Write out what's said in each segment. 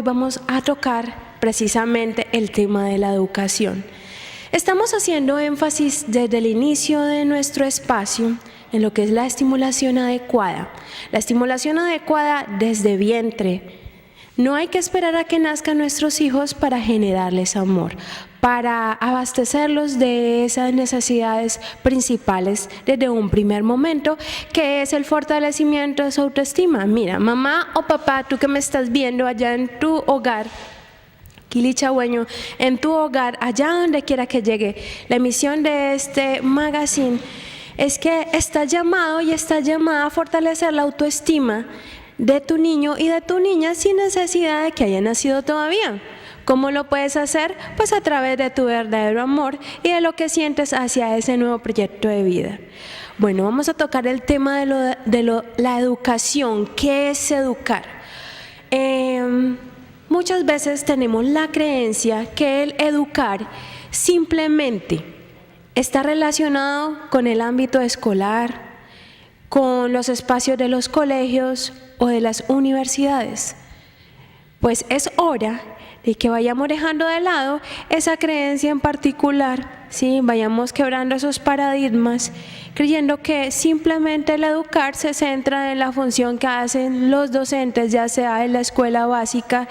vamos a tocar precisamente el tema de la educación. Estamos haciendo énfasis desde el inicio de nuestro espacio en lo que es la estimulación adecuada. La estimulación adecuada desde vientre. No hay que esperar a que nazcan nuestros hijos para generarles amor, para abastecerlos de esas necesidades principales desde un primer momento, que es el fortalecimiento de su autoestima. Mira, mamá o papá, tú que me estás viendo allá en tu hogar, Quilichagüeño, en tu hogar, allá donde quiera que llegue, la emisión de este magazine es que está llamado y está llamada a fortalecer la autoestima de tu niño y de tu niña sin necesidad de que haya nacido todavía. ¿Cómo lo puedes hacer? Pues a través de tu verdadero amor y de lo que sientes hacia ese nuevo proyecto de vida. Bueno, vamos a tocar el tema de la educación. ¿Qué es educar? Muchas veces tenemos la creencia que el educar simplemente está relacionado con el ámbito escolar, con los espacios de los colegios o de las universidades. Pues es hora de que vayamos dejando de lado esa creencia en particular, ¿sí? Vayamos quebrando esos paradigmas, creyendo que simplemente el educar se centra en la función que hacen los docentes, ya sea en la escuela básica,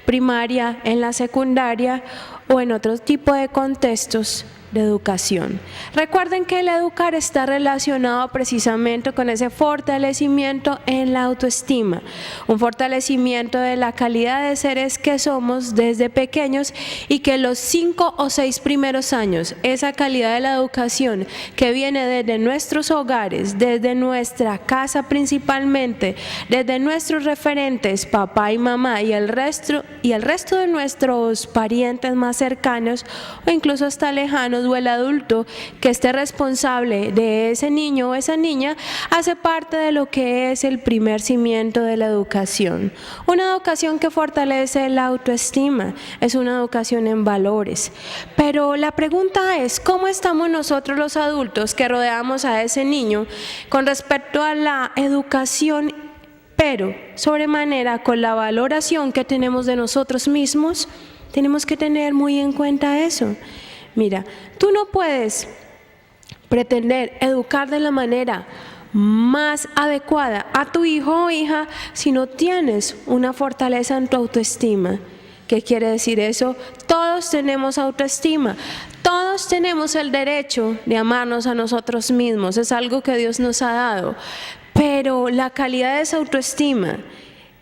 primaria, en la secundaria o en otro tipo de contextos de educación. Recuerden que el educar está relacionado precisamente con ese fortalecimiento en la autoestima, un fortalecimiento de la calidad de seres que somos desde pequeños y que los 5 o 6 primeros años, esa calidad de la educación que viene desde nuestros hogares, desde nuestra casa principalmente, desde nuestros referentes, papá y mamá y el resto de nuestros parientes más cercanos o incluso hasta lejanos, o el adulto que esté responsable de ese niño o esa niña, hace parte de lo que es el primer cimiento de la educación. Una educación que fortalece la autoestima, es una educación en valores. Pero la pregunta es, ¿cómo estamos nosotros los adultos que rodeamos a ese niño con respecto a la educación, pero sobremanera con la valoración que tenemos de nosotros mismos? Tenemos que tener muy en cuenta eso. Mira, tú no puedes pretender educar de la manera más adecuada a tu hijo o hija si no tienes una fortaleza en tu autoestima. ¿Qué quiere decir eso? Todos tenemos autoestima, todos tenemos el derecho de amarnos a nosotros mismos, es algo que Dios nos ha dado, pero la calidad de esa autoestima,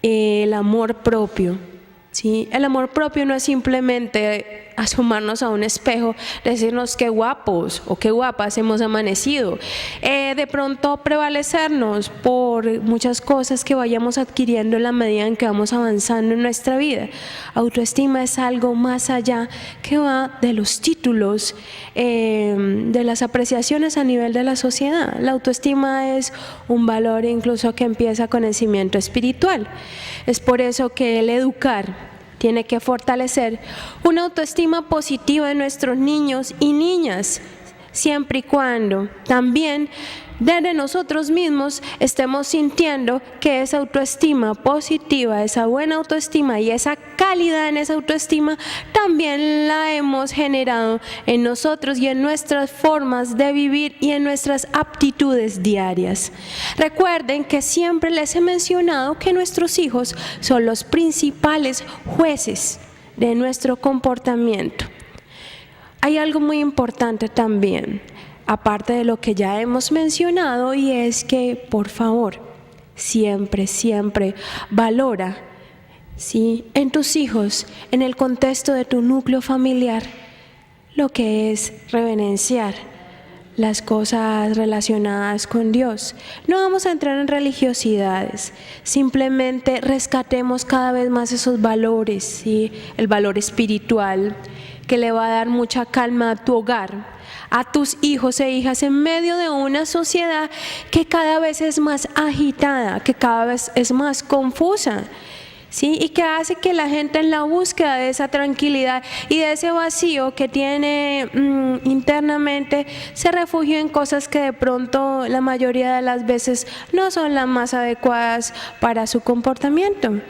el amor propio, ¿sí? El amor propio no es simplemente asomarnos a un espejo, decirnos qué guapos o qué guapas hemos amanecido, de pronto prevalecernos por muchas cosas que vayamos adquiriendo en la medida en que vamos avanzando en nuestra vida. Autoestima es algo más allá que va de los títulos, de las apreciaciones a nivel de la sociedad. La autoestima es un valor incluso que empieza con el cimiento espiritual. Es por eso que el educar tiene que fortalecer una autoestima positiva en nuestros niños y niñas, siempre y cuando también desde nosotros mismos estemos sintiendo que esa autoestima positiva, esa buena autoestima y esa calidad en esa autoestima también la hemos generado en nosotros y en nuestras formas de vivir y en nuestras aptitudes diarias. Recuerden que siempre les he mencionado que nuestros hijos son los principales jueces de nuestro comportamiento. Hay algo muy importante también, aparte de lo que ya hemos mencionado, y es que, por favor, siempre valora, ¿sí?, en tus hijos, en el contexto de tu núcleo familiar, lo que es reverenciar las cosas relacionadas con Dios. No vamos a entrar en religiosidades, simplemente rescatemos cada vez más esos valores, ¿sí?, el valor espiritual, que le va a dar mucha calma a tu hogar, a tus hijos e hijas en medio de una sociedad que cada vez es más agitada, que cada vez es más confusa, ¿sí?, y que hace que la gente en la búsqueda de esa tranquilidad y de ese vacío que tiene internamente se refugie en cosas que de pronto la mayoría de las veces no son las más adecuadas para su comportamiento.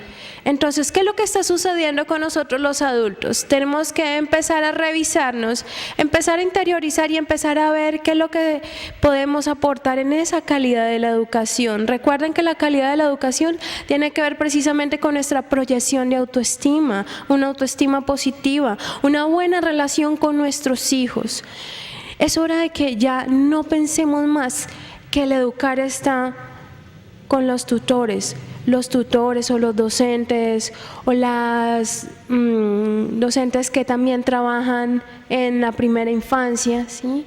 Entonces, ¿qué es lo que está sucediendo con nosotros los adultos? Tenemos que empezar a revisarnos, empezar a interiorizar y empezar a ver qué es lo que podemos aportar en esa calidad de la educación. Recuerden que la calidad de la educación tiene que ver precisamente con nuestra proyección de autoestima, una autoestima positiva, una buena relación con nuestros hijos. Es hora de que ya no pensemos más que el educar está con los tutores o los docentes o las docentes que también trabajan en la primera infancia, ¿sí?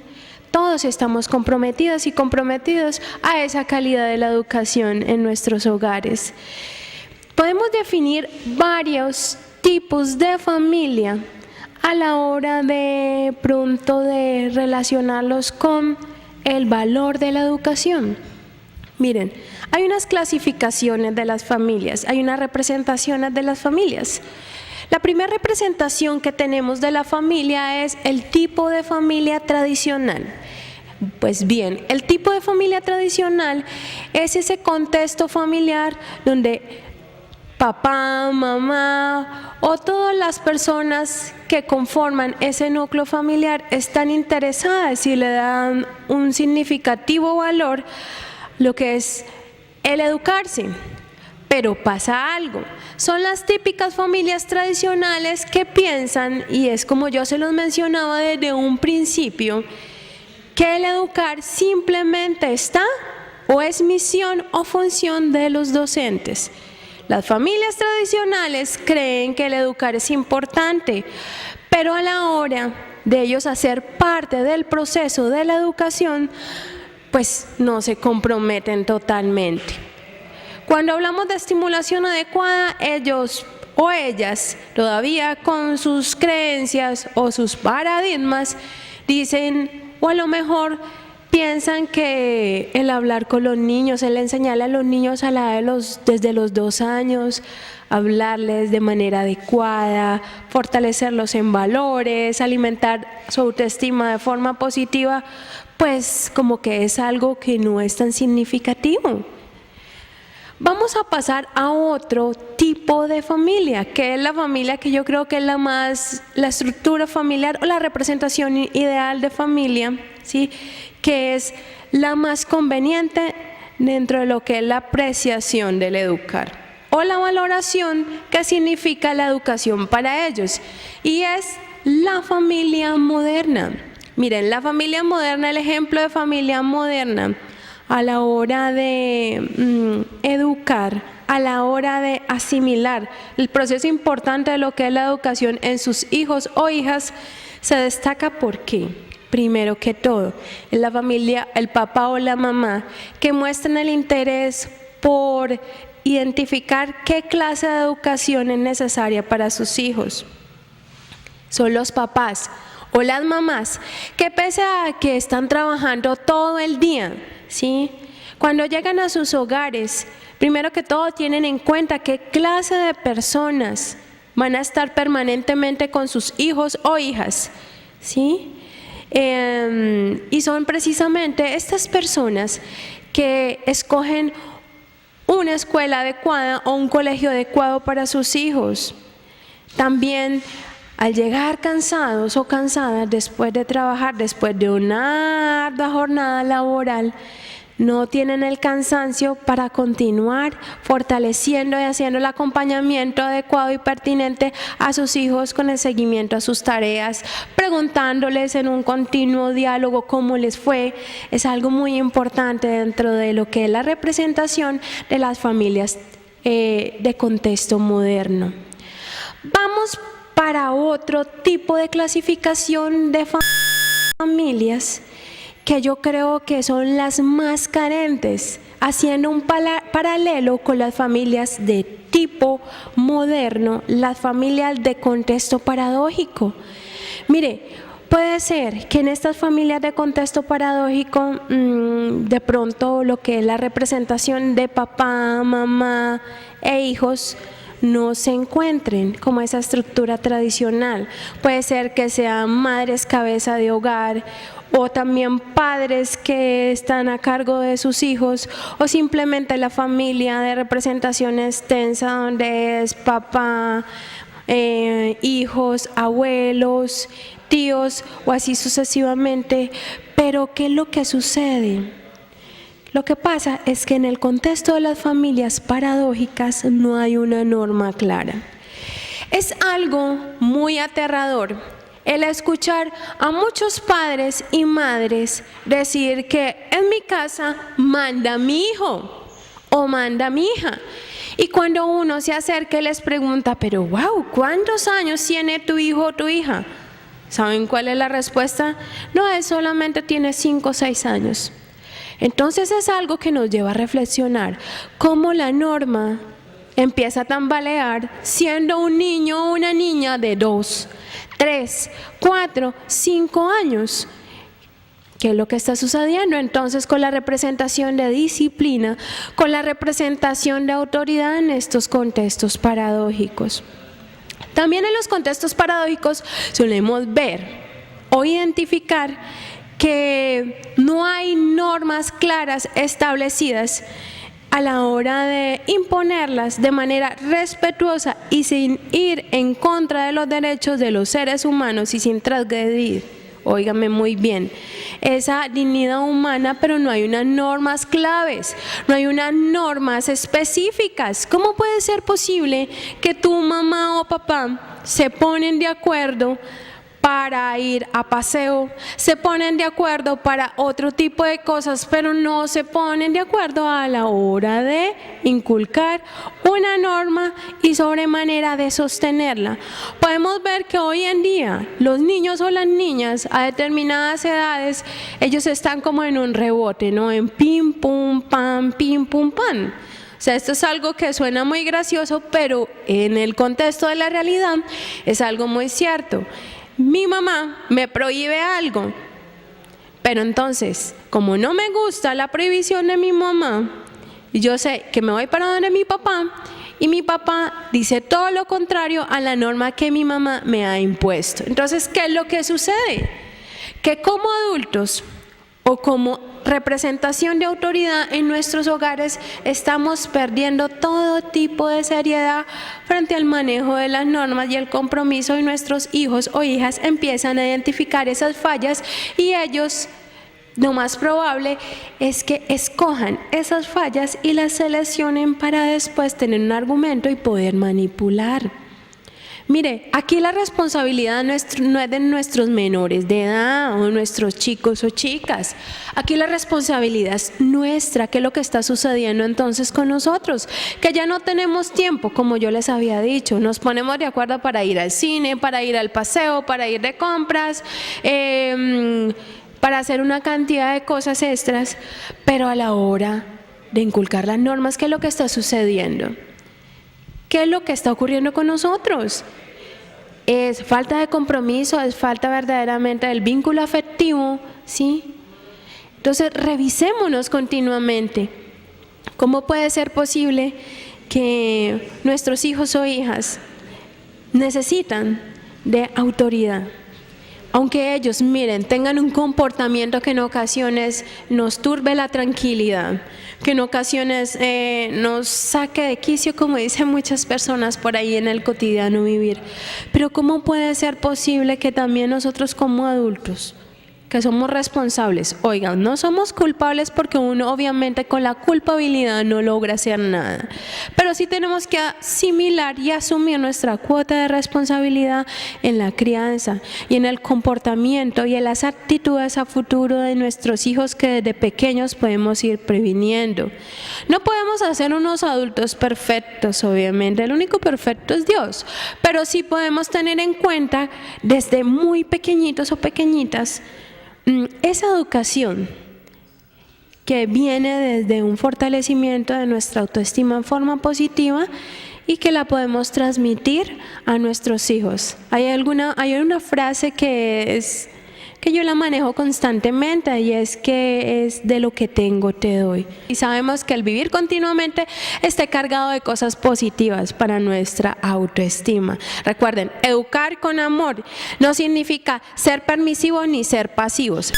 Todos estamos comprometidas y comprometidos a esa calidad de la educación en nuestros hogares. Podemos definir varios tipos de familia a la hora de pronto de relacionarlos con el valor de la educación. Miren, hay unas clasificaciones de las familias, hay unas representaciones de las familias. La primera representación que tenemos de la familia es el tipo de familia tradicional. Pues bien, el tipo de familia tradicional es ese contexto familiar donde papá, mamá o todas las personas que conforman ese núcleo familiar están interesadas y le dan un significativo valor lo que es el educarse. Pero pasa algo, son las típicas familias tradicionales que piensan, y es como yo se los mencionaba desde un principio, que el educar simplemente está o es misión o función de los docentes. Las familias tradicionales creen que el educar es importante, pero a la hora de ellos hacer parte del proceso de la educación, pues no se comprometen totalmente. Cuando hablamos de estimulación adecuada, ellos o ellas, todavía con sus creencias o sus paradigmas, dicen, o a lo mejor piensan que el hablar con los niños, el enseñarle a los niños a la edad desde los 2 años, hablarles de manera adecuada, fortalecerlos en valores, alimentar su autoestima de forma positiva, pues como que es algo que no es tan significativo. Vamos a pasar a otro tipo de familia, que es la familia que yo creo que es la estructura familiar o la representación ideal de familia, ¿sí? Que es la más conveniente dentro de lo que es la apreciación del educar o la valoración que significa la educación para ellos, y es la familia moderna. Miren, la familia moderna, el ejemplo de familia moderna a la hora de educar, a la hora de asimilar el proceso importante de lo que es la educación en sus hijos o hijas, se destaca ¿por qué? Primero que todo, en la familia, el papá o la mamá que muestran el interés por identificar qué clase de educación es necesaria para sus hijos. Son los papás o las mamás que pese a que están trabajando todo el día, ¿sí? Cuando llegan a sus hogares, primero que todo tienen en cuenta qué clase de personas van a estar permanentemente con sus hijos o hijas, ¿sí? Y son precisamente estas personas que escogen una escuela adecuada o un colegio adecuado para sus hijos. También al llegar cansados o cansadas después de trabajar, después de una ardua jornada laboral, no tienen el cansancio para continuar fortaleciendo y haciendo el acompañamiento adecuado y pertinente a sus hijos con el seguimiento a sus tareas, preguntándoles en un continuo diálogo cómo les fue. Es algo muy importante dentro de lo que es la representación de las familias de contexto moderno. Vamos para otro tipo de clasificación de familias que yo creo que son las más carentes, haciendo un paralelo con las familias de tipo moderno, las familias de contexto paradójico. Mire, puede ser que en estas familias de contexto paradójico, de pronto lo que es la representación de papá, mamá e hijos no se encuentren como esa estructura tradicional. Puede ser que sean madres cabeza de hogar, o también padres que están a cargo de sus hijos, o simplemente la familia de representación extensa donde es papá, hijos, abuelos, tíos o así sucesivamente. Pero ¿qué es lo que sucede? Lo que pasa es que en el contexto de las familias paradójicas no hay una norma clara. Es algo muy aterrador el escuchar a muchos padres y madres decir que en mi casa manda mi hijo o manda mi hija. Y cuando uno se acerca y les pregunta, pero wow, ¿cuántos años tiene tu hijo o tu hija? ¿Saben cuál es la respuesta? No, él solamente tiene 5 o 6 años. Entonces es algo que nos lleva a reflexionar cómo la norma empieza a tambalear siendo un niño o una niña de 2, 3, 4, 5 años. ¿Qué es lo que está sucediendo entonces con la representación de disciplina, con la representación de autoridad en estos contextos paradójicos? También en los contextos paradójicos solemos ver o identificar que no hay normas claras establecidas a la hora de imponerlas de manera respetuosa y sin ir en contra de los derechos de los seres humanos y sin transgredir, óigame muy bien, esa dignidad humana, pero no hay unas normas claves, no hay unas normas específicas. ¿Cómo puede ser posible que tu mamá o papá se ponen de acuerdo para ir a paseo, se ponen de acuerdo para otro tipo de cosas, pero no se ponen de acuerdo a la hora de inculcar una norma y sobremanera de sostenerla? Podemos ver que hoy en día los niños o las niñas a determinadas edades, ellos están como en un rebote, ¿no? En pim, pum, pam, pim, pum, pam. O sea, esto es algo que suena muy gracioso, pero en el contexto de la realidad es algo muy cierto. Mi mamá me prohíbe algo, pero entonces, como no me gusta la prohibición de mi mamá, yo sé que me voy para donde mi papá, y mi papá dice todo lo contrario a la norma que mi mamá me ha impuesto. Entonces, ¿qué es lo que sucede? Que como adultos o como representación de autoridad en nuestros hogares estamos perdiendo todo tipo de seriedad frente al manejo de las normas y el compromiso, y nuestros hijos o hijas empiezan a identificar esas fallas, y ellos, lo más probable es que escojan esas fallas y las seleccionen para después tener un argumento y poder manipular. Mire, aquí la responsabilidad no es de nuestros menores de edad o nuestros chicos o chicas. Aquí la responsabilidad es nuestra. ¿Qué es lo que está sucediendo entonces con nosotros? Que ya no tenemos tiempo, como yo les había dicho. Nos ponemos de acuerdo para ir al cine, para ir al paseo, para ir de compras, para hacer una cantidad de cosas extras, pero a la hora de inculcar las normas, ¿qué es lo que está sucediendo? ¿Qué es lo que está ocurriendo con nosotros? Es falta de compromiso, es falta verdaderamente del vínculo afectivo, ¿sí? Entonces, revisémonos continuamente. ¿Cómo puede ser posible que nuestros hijos o hijas necesitan de autoridad? Aunque ellos, miren, tengan un comportamiento que en ocasiones nos turbe la tranquilidad, que en ocasiones nos saque de quicio, como dicen muchas personas por ahí en el cotidiano vivir. Pero ¿cómo puede ser posible que también nosotros como adultos, que somos responsables, oigan, no somos culpables, porque uno obviamente con la culpabilidad no logra hacer nada, pero sí tenemos que asimilar y asumir nuestra cuota de responsabilidad en la crianza y en el comportamiento y en las actitudes a futuro de nuestros hijos que desde pequeños podemos ir previniendo? No podemos hacer unos adultos perfectos, obviamente, el único perfecto es Dios, pero sí podemos tener en cuenta desde muy pequeñitos o pequeñitas esa educación que viene desde un fortalecimiento de nuestra autoestima en forma positiva y que la podemos transmitir a nuestros hijos. Hay una frase que es que yo la manejo constantemente, y es que es de lo que tengo te doy. Y sabemos que el vivir continuamente está cargado de cosas positivas para nuestra autoestima. Recuerden, educar con amor no significa ser permisivos ni ser pasivos.